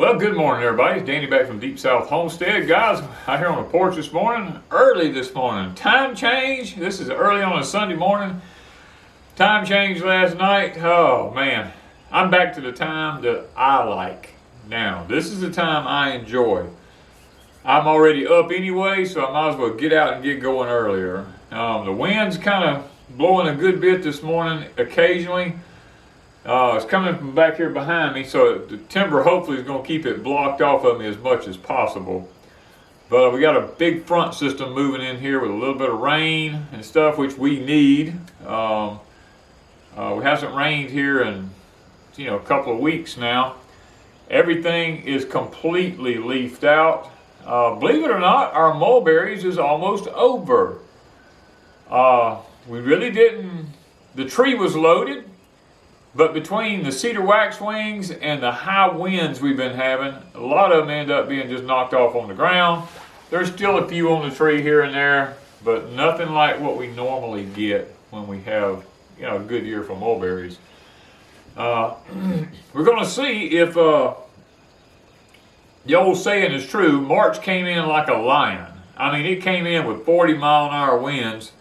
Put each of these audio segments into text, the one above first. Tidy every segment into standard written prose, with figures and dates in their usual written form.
Well, good morning, everybody. It's Danny back from Deepsouth Homestead. Guys, out here on the porch this morning, early this morning. Time change. This is early on a Sunday morning. Time change last night. Oh, man. I'm back to the time that I like now. This is the time I enjoy. I'm already up anyway, so I might as well get out and get going earlier. The wind's kind of blowing a good bit this morning occasionally. It's coming from back here behind me, so the timber hopefully is going to keep it blocked off of me as much as possible. But we got a big front system moving in here with a little bit of rain and stuff, which we need. It hasn't rained here in a couple of weeks now. Everything is completely leafed out. Believe it or not, our mulberries is almost over. We really didn't. The tree was loaded. But between the cedar waxwings and the high winds we've been having, a lot of them end up being just knocked off on the ground. There's still a few on the tree here and there, but nothing like what we normally get when we have a good year for mulberries. We're going to see if the old saying is true. March came in like a lion. I mean, it came in with 40-mile-an-hour winds,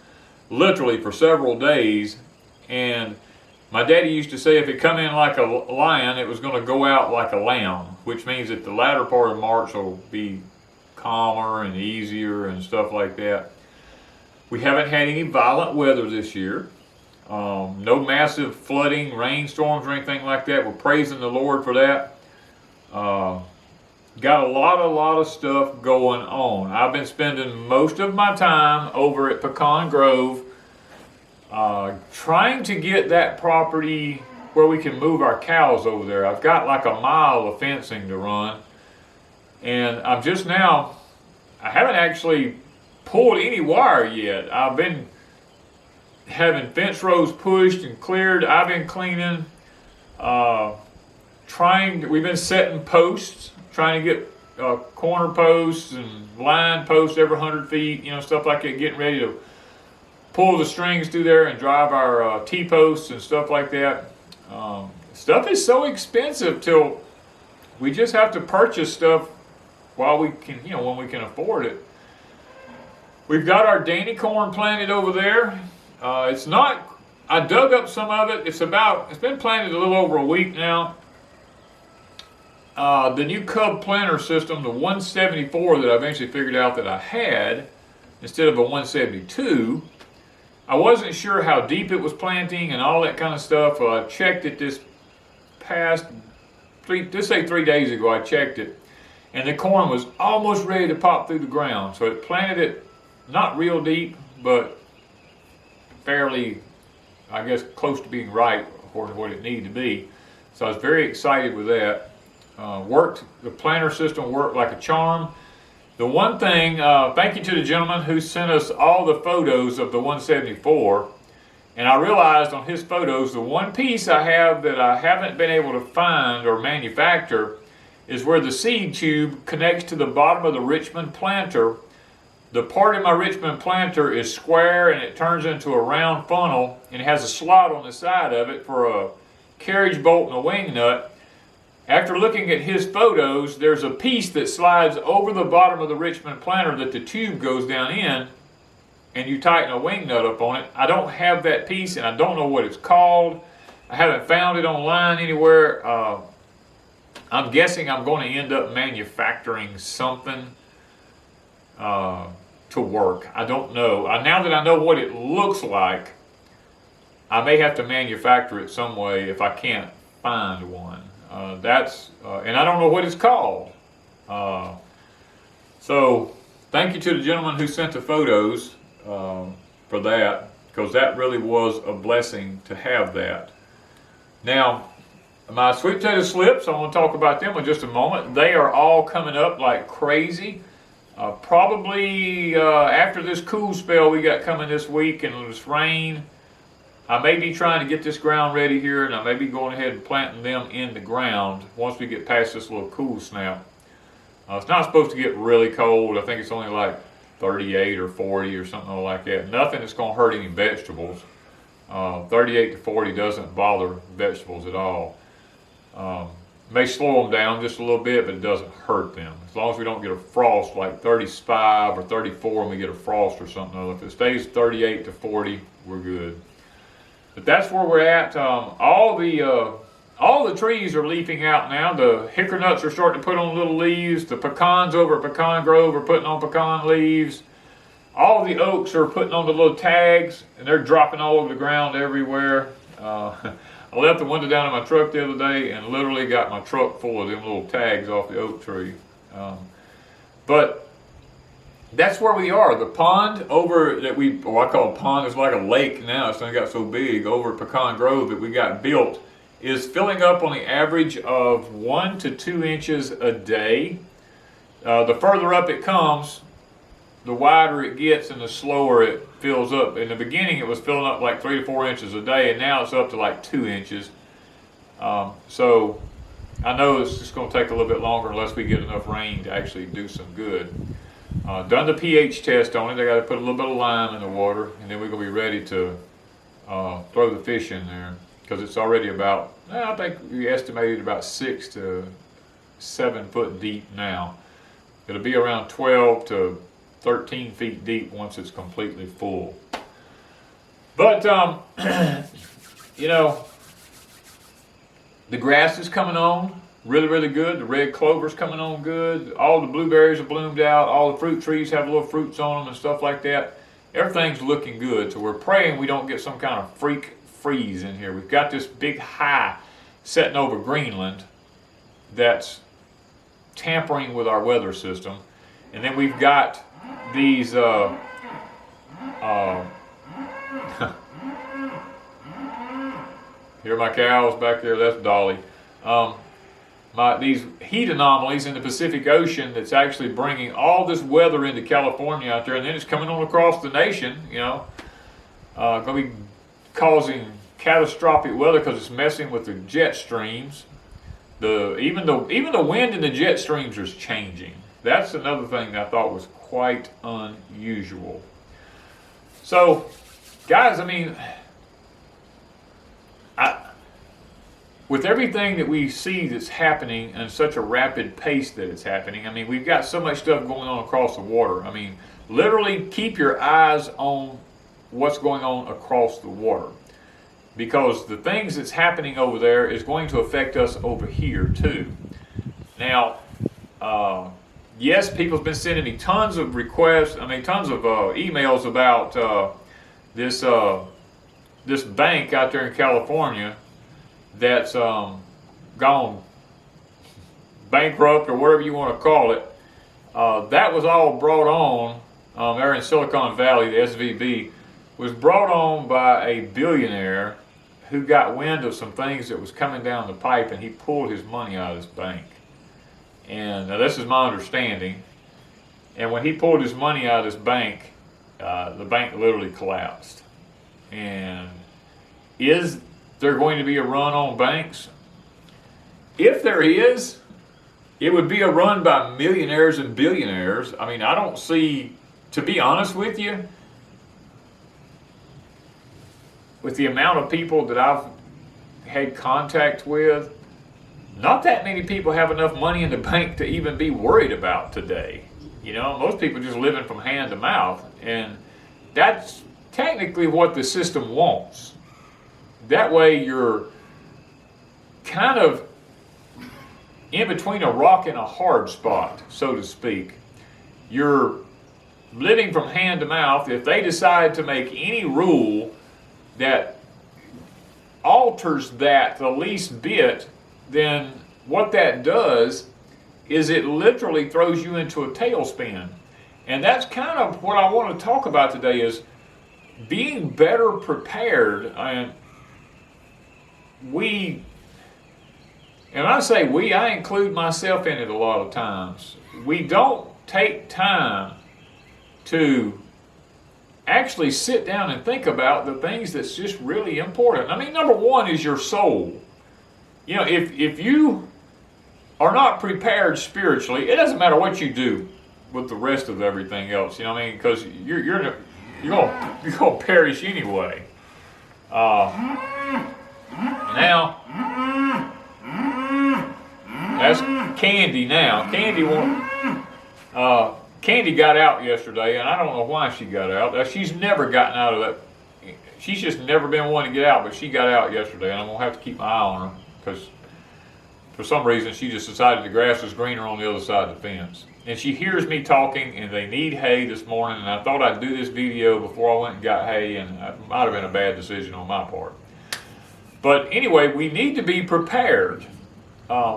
literally for several days, and my daddy used to say if it come in like a lion, it was going to go out like a lamb, which means that the latter part of March will be calmer and easier and stuff like that. We haven't had any violent weather this year. No massive flooding, rainstorms or anything like that. We're praising the Lord for that. Got a lot of stuff going on. I've been spending most of my time over at Pecan Grove, trying to get that property where we can move our cows over there. I've got like a mile of fencing to run, and I haven't actually pulled any wire yet. I've been having fence rows pushed and cleared. I've been cleaning, we've been setting posts, trying to get corner posts and line posts every 100 feet, stuff like that, getting ready to pull the strings through there and drive our T-posts and stuff like that. Stuff is so expensive till we just have to purchase stuff while we can, when we can afford it. We've got our Danny corn planted over there. I dug up some of it. It's been planted a little over a week now. The new Cub planter system, the 174 that I eventually figured out that I had, instead of a 172, I wasn't sure how deep it was planting and all that kind of stuff. I checked it this past, 3 days ago, I checked it. And the corn was almost ready to pop through the ground. So it planted it not real deep, but fairly, I guess, close to being right according to what it needed to be. So I was very excited with that. The planter system worked like a charm. The one thing, thank you to the gentleman who sent us all the photos of the 174, and I realized on his photos the one piece I have that I haven't been able to find or manufacture is where the seed tube connects to the bottom of the Richmond planter. The part of my Richmond planter is square and it turns into a round funnel and it has a slot on the side of it for a carriage bolt and a wing nut. After looking at his photos, there's a piece that slides over the bottom of the Richmond planter that the tube goes down in, and you tighten a wing nut up on it. I don't have that piece, and I don't know what it's called. I haven't found it online anywhere. I'm guessing I'm going to end up manufacturing something to work. I don't know. Now that I know what it looks like, I may have to manufacture it some way if I can't find one. And I don't know what it's called. So thank you to the gentleman who sent the photos for that, because that really was a blessing to have that. Now, my sweet potato slips, I want to talk about them in just a moment. They are all coming up like crazy. Probably after this cool spell we got coming this week and this rain, I may be trying to get this ground ready here, and I may be going ahead and planting them in the ground once we get past this little cool snap. It's not supposed to get really cold. I think it's only like 38 or 40 or something like that. Nothing that's going to hurt any vegetables. 38 to 40 doesn't bother vegetables at all. May slow them down just a little bit, but it doesn't hurt them. As long as we don't get a frost like 35 or 34 and we get a frost or something. If it stays 38 to 40, we're good. But that's where we're at. All the trees are leafing out now. The hickory nuts are starting to put on little leaves. The pecans over at Pecan Grove are putting on pecan leaves. All the oaks are putting on the little tags, and they're dropping all over the ground everywhere. I left the window down in my truck the other day and literally got my truck full of them little tags off the oak tree. But that's where we are. The pond over that I call a pond, it's like a lake now. It's only got so big over at Pecan Grove that we got built, is filling up on the average of 1 to 2 inches a day. The further up it comes, the wider it gets and the slower it fills up. In the beginning it was filling up like 3 to 4 inches a day, and now it's up to like 2 inches. So I know it's just going to take a little bit longer unless we get enough rain to actually do some good. Done the pH test on it. They got to put a little bit of lime in the water, and then we're going to be ready to throw the fish in there, because it's already about, I think we estimated about 6 to 7 foot deep now. It'll be around 12 to 13 feet deep once it's completely full. But you know, the grass is coming on really good. The red clover's coming on good. All the blueberries are bloomed out. All the fruit trees have little fruits on them and stuff like that. Everything's looking good. So we're praying we don't get some kind of freak freeze in here. We've got this big high setting over Greenland that's tampering with our weather system. And then we've got these here are my cows back there. That's Dolly. These heat anomalies in the Pacific Ocean that's actually bringing all this weather into California out there, and then it's coming on across the nation. You know, going to be causing catastrophic weather because it's messing with the jet streams. Even the wind in the jet streams is changing. That's another thing that I thought was quite unusual. So, guys, I mean, with everything that we see that's happening in such a rapid pace that it's happening, I mean, we've got so much stuff going on across the water. I mean, literally keep your eyes on what's going on across the water, because the things that's happening over there is going to affect us over here too. Now, yes, people's been sending me tons of requests, tons of emails about this bank out there in California that's gone bankrupt or whatever you want to call it. That was all brought on there in Silicon Valley. The SVB was brought on by a billionaire who got wind of some things that was coming down the pipe, and he pulled his money out of his bank. And this is my understanding. And when he pulled his money out of his bank, the bank literally collapsed. And is there going to be a run on banks? If there is, it would be a run by millionaires and billionaires. I mean, I don't see, to be honest with you, with the amount of people that I've had contact with, not that many people have enough money in the bank to even be worried about today. You know, most people just living from hand to mouth, and that's technically what the system wants. That way you're kind of in between a rock and a hard spot, so to speak. You're living from hand to mouth. If they decide to make any rule that alters that the least bit, then what that does is it literally throws you into a tailspin. And that's kind of what I want to talk about today, is being better prepared. And I say we, I include myself in it a lot of times. We don't take time to actually sit down and think about the things that's just really important. I mean, number one is your soul. You know, if you are not prepared spiritually, it doesn't matter what you do with the rest of everything else. You know what I mean? Because you're gonna perish anyway. Now, That's Candy now. Candy got out yesterday, and I don't know why she got out. She's never gotten out of that. She's just never been one to get out, but she got out yesterday, and I'm going to have to keep my eye on her because for some reason she just decided the grass was greener on the other side of the fence. And she hears me talking, and they need hay this morning, and I thought I'd do this video before I went and got hay, and it might have been a bad decision on my part. But anyway, we need to be prepared.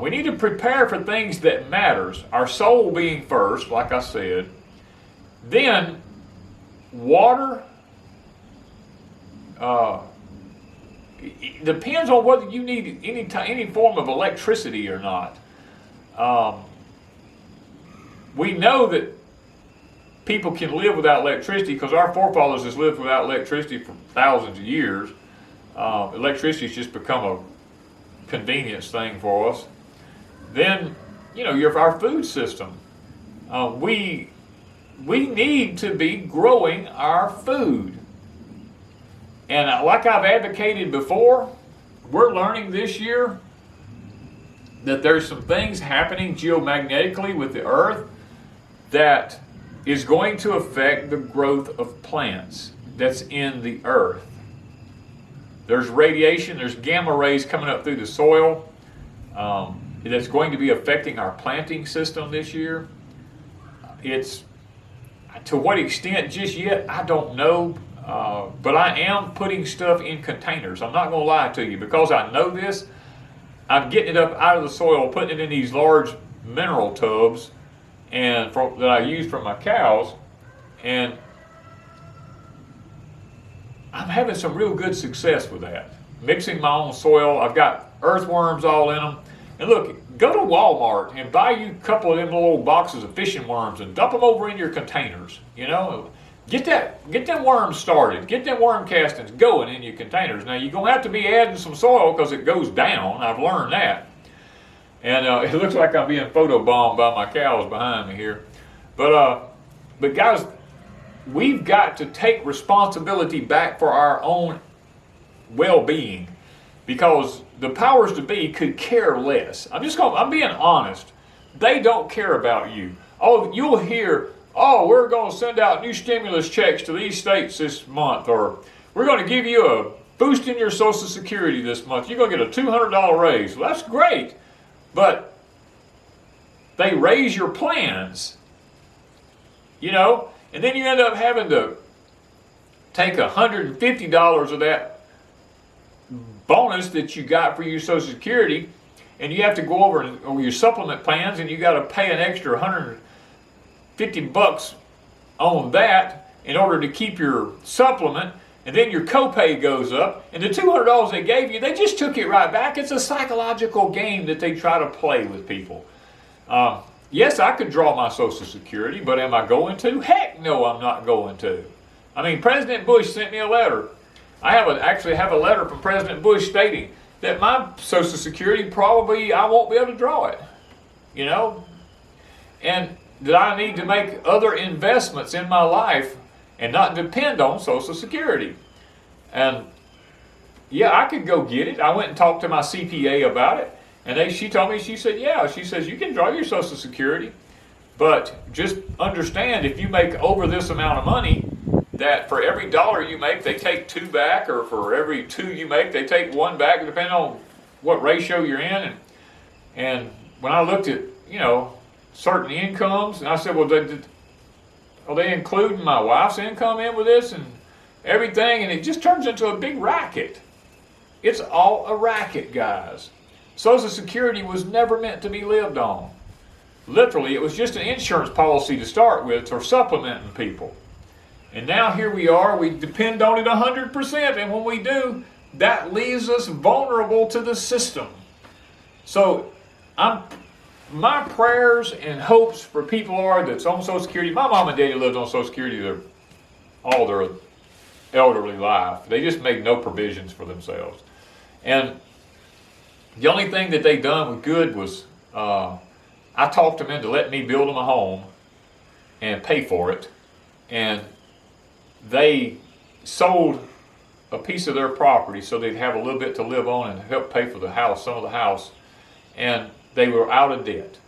We need to prepare for things that matters. Our soul being first, like I said. Then, water. It depends on whether you need any form of electricity or not. We know that people can live without electricity because our forefathers has lived without electricity for thousands of years. Electricity has just become a convenience thing for us. Then, you know, our food system. We need to be growing our food. And like I've advocated before, we're learning this year that there's some things happening geomagnetically with the earth that is going to affect the growth of plants that's in the earth. There's radiation, there's gamma rays coming up through the soil that's going to be affecting our planting system this year. It's, to what extent just yet, I don't know, but I am putting stuff in containers. I'm not going to lie to you, because I know this. I'm getting it up out of the soil, putting it in these large mineral tubs that I use for my cows, and I'm having some real good success with that. Mixing my own soil. I've got earthworms all in them. And look, go to Walmart and buy you a couple of them little boxes of fishing worms and dump them over in your containers. You know, get them worms started. Get them worm castings going in your containers. Now, you're going to have to be adding some soil because it goes down. I've learned that. And it looks like I'm being photobombed by my cows behind me here. But guys, we've got to take responsibility back for our own well-being, because the powers to be could care less. I'm being honest. They don't care about you. Oh, you'll hear, oh, we're going to send out new stimulus checks to these states this month, or we're going to give you a boost in your Social Security this month. You're going to get a $200 raise. Well, that's great. But they raise your plans, you know, and then you end up having to take $150 of that bonus that you got for your Social Security, and you have to go over your supplement plans, and you got to pay an extra $150 on that in order to keep your supplement. And then your copay goes up, and the $200 they gave you, they just took it right back. It's a psychological game that they try to play with people. Yes, I could draw my Social Security, but am I going to? Heck no, I'm not going to. I mean, President Bush sent me a letter. I actually have a letter from President Bush stating that my Social Security probably, I won't be able to draw it. You know? And that I need to make other investments in my life and not depend on Social Security. And yeah, I could go get it. I went and talked to my CPA about it, and she told me, she said, yeah, she says, you can draw your Social Security, but just understand, if you make over this amount of money, that for every $1 you make, they take 2 back, or for every 2 you make, they take 1 back, depending on what ratio you're in. And when I looked at, you know, certain incomes, and I said, well, are they including my wife's income in with this and everything? And it just turns into a big racket. It's all a racket, guys. Social Security was never meant to be lived on. Literally, it was just an insurance policy to start with for supplementing people. And now here we are, we depend on it 100%, and when we do, that leaves us vulnerable to the system. So my prayers and hopes for people that's on Social Security. My mom and daddy lived on Social Security all their elderly life. They just made no provisions for themselves. And the only thing that they done was good was I talked them into letting me build them a home and pay for it. And they sold a piece of their property so they'd have a little bit to live on and help pay for the house, some of the house. And they were out of debt.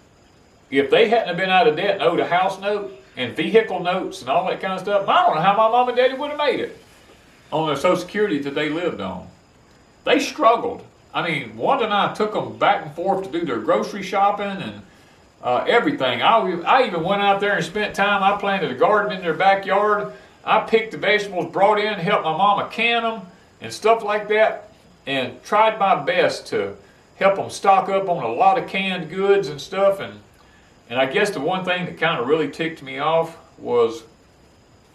If they hadn't have been out of debt and owed a house note and vehicle notes and all that kind of stuff, I don't know how my mom and daddy would have made it on the Social Security that they lived on. They struggled. I mean, Wanda and I took them back and forth to do their grocery shopping and everything. I even went out there and spent time. I planted a garden in their backyard. I picked the vegetables, brought in, helped my mama can them and stuff like that, and tried my best to help them stock up on a lot of canned goods and stuff. And I guess the one thing that kind of really ticked me off was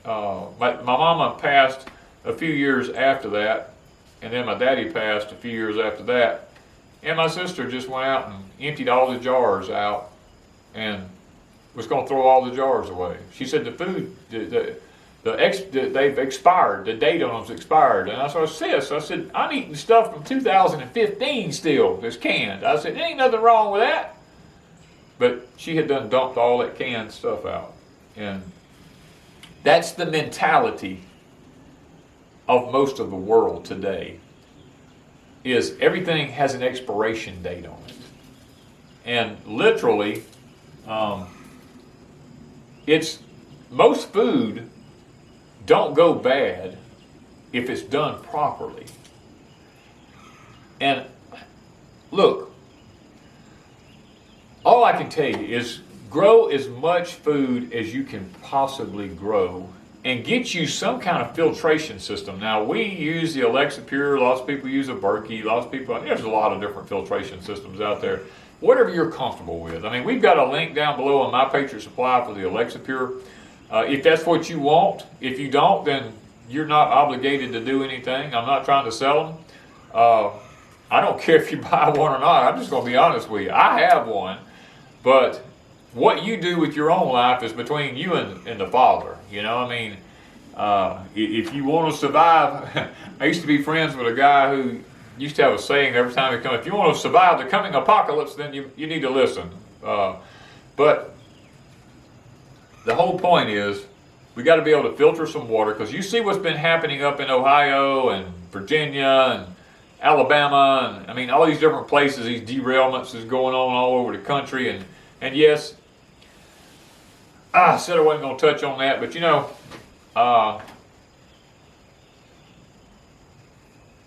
my mama passed a few years after that, and then my daddy passed a few years after that, and my sister just went out and emptied all the jars out and was going to throw all the jars away. She said the food, they've expired, the date on them's expired. And I said, sis, I said, I'm eating stuff from 2015 still that's canned. I said, there ain't nothing wrong with that. But she had done dumped all that canned stuff out. And that's the mentality of most of the world today, is everything has an expiration date on it. And literally, it's most food don't go bad if it's done properly. And look, all I can tell you is grow as much food as you can possibly grow and get you some kind of filtration system. Now, we use the Alexa Pure, lots of people use a Berkey, lots of people, there's a lot of different filtration systems out there. Whatever you're comfortable with. I mean, we've got a link down below on My Patriot Supply for the Alexa Pure. If that's what you want. If you don't, then you're not obligated to do anything. I'm not trying to sell them. I don't care if you buy one or not. I'm just going to be honest with you. I have one, but what you do with your own life is between you and the Father. You know, I mean, if you want to survive, I used to be friends with a guy who used to have a saying every time he comes, if you want to survive the coming apocalypse, then you need to listen. But the whole point is we got to be able to filter some water, because you see what's been happening up in Ohio and Virginia and Alabama, and I mean all these different places. These derailments is going on all over the country, and yes, I said I wasn't going to touch on that, but you know,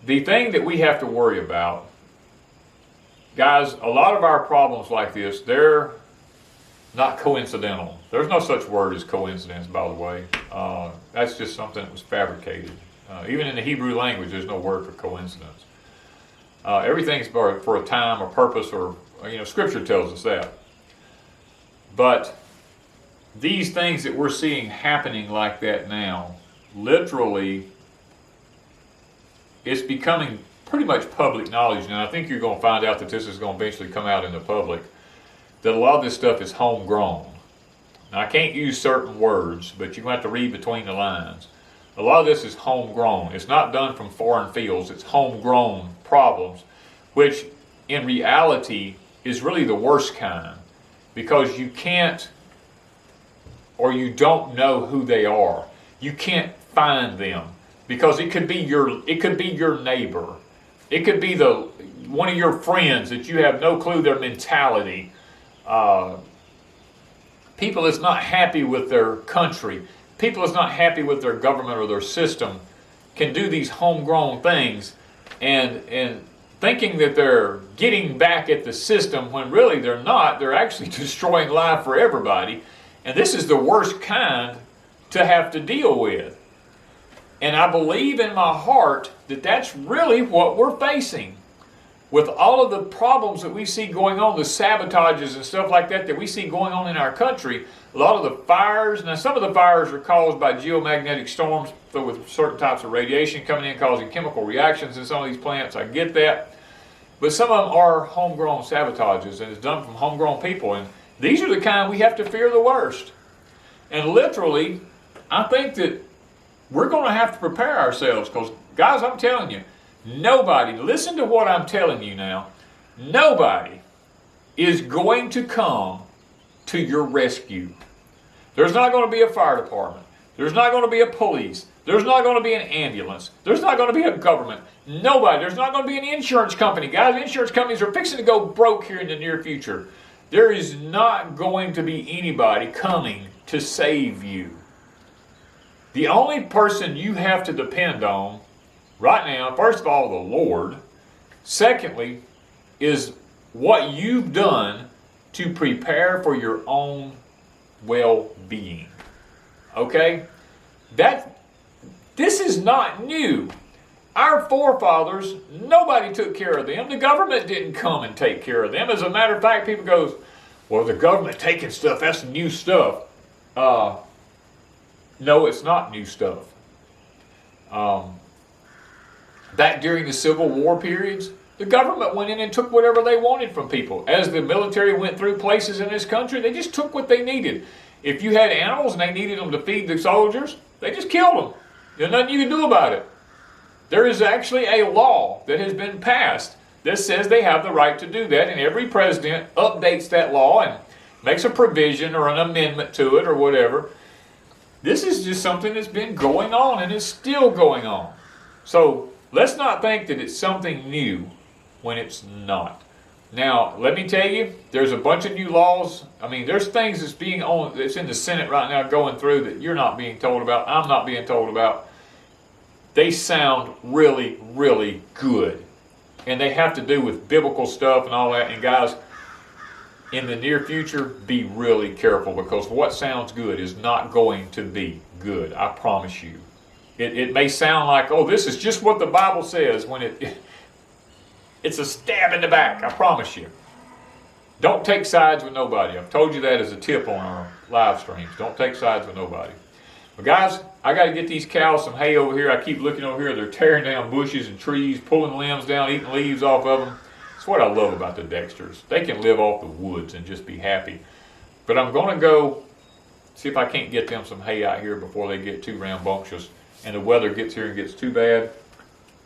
the thing that we have to worry about, guys, a lot of our problems like this, they're not coincidental. There's no such word as coincidence, by the way. That's just something that was fabricated. Even in the Hebrew language, there's no word for coincidence. Everything's for a time or purpose, or Scripture tells us that. But these things that we're seeing happening like that now, literally, it's becoming pretty much public knowledge. And I think you're going to find out that this is going to eventually come out in the public, that a lot of this stuff is homegrown. Now, I can't use certain words, but you're going to have to read between the lines. A lot of this is homegrown. It's not done from foreign fields. It's homegrown problems, which in reality is really the worst kind, because you can't, or you don't know who they are. You can't find them, because it could be your neighbor. It could be one of your friends that you have no clue their mentality. People that's not happy with their country, people that's not happy with their government or their system, can do these homegrown things and thinking that they're getting back at the system, when really they're not. They're actually destroying life for everybody. And this is the worst kind to have to deal with. And I believe in my heart that that's really what we're facing. With all of the problems that we see going on, the sabotages and stuff like that we see going on in our country, a lot of the fires, now some of the fires are caused by geomagnetic storms with certain types of radiation coming in, causing chemical reactions in some of these plants. I get that. But some of them are homegrown sabotages, and it's done from homegrown people. And these are the kind we have to fear the worst. And literally, I think that we're going to have to prepare ourselves, because, guys, I'm telling you, nobody, listen to what I'm telling you now, nobody is going to come to your rescue. There's not going to be a fire department. There's not going to be a police. There's not going to be an ambulance. There's not going to be a government. Nobody. There's not going to be an insurance company. Guys, insurance companies are fixing to go broke here in the near future. There is not going to be anybody coming to save you. The only person you have to depend on right now, first of all, the Lord. Secondly, is what you've done to prepare for your own well-being. Okay? This is not new. Our forefathers, nobody took care of them. The government didn't come and take care of them. As a matter of fact, people go, well, the government taking stuff, that's new stuff. No, it's not new stuff. Back during the Civil War periods, the government went in and took whatever they wanted from people. As the military went through places in this country, they just took what they needed. If you had animals and they needed them to feed the soldiers, they just killed them. There's nothing you can do about it. There is actually a law that has been passed that says they have the right to do that, and every president updates that law and makes a provision or an amendment to it or whatever. This is just something that's been going on and is still going on. So let's not think that it's something new when it's not. Now, let me tell you, there's a bunch of new laws. I mean, there's things that's in the Senate right now going through that you're not being told about, I'm not being told about. They sound really, really good. And they have to do with biblical stuff and all that. And guys, in the near future, be really careful, because what sounds good is not going to be good. I promise you. It may sound like, oh, this is just what the Bible says, when it's a stab in the back. I promise you. Don't take sides with nobody. I've told you that as a tip on our live streams. Don't take sides with nobody. But guys, I got to get these cows some hay over here. I keep looking over here. They're tearing down bushes and trees, pulling limbs down, eating leaves off of them. That's what I love about the Dexters. They can live off the woods and just be happy. But I'm going to go see if I can't get them some hay out here before they get too rambunctious and the weather gets here and gets too bad.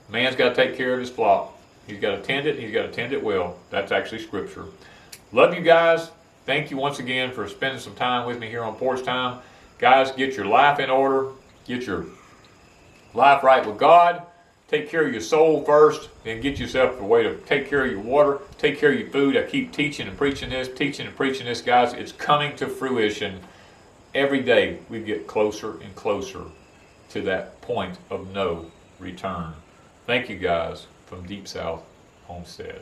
Man's got to take care of his flock. He's got to tend it. He's got to tend it well. That's actually scripture. Love you guys. Thank you once again for spending some time with me here on Porch Time. Guys, get your life in order. Get your life right with God. Take care of your soul first. Then get yourself a way to take care of your water. Take care of your food. I keep teaching and preaching this, guys. It's coming to fruition. Every day we get closer and closer to that point of no return. Thank you guys from Deepsouth Homestead.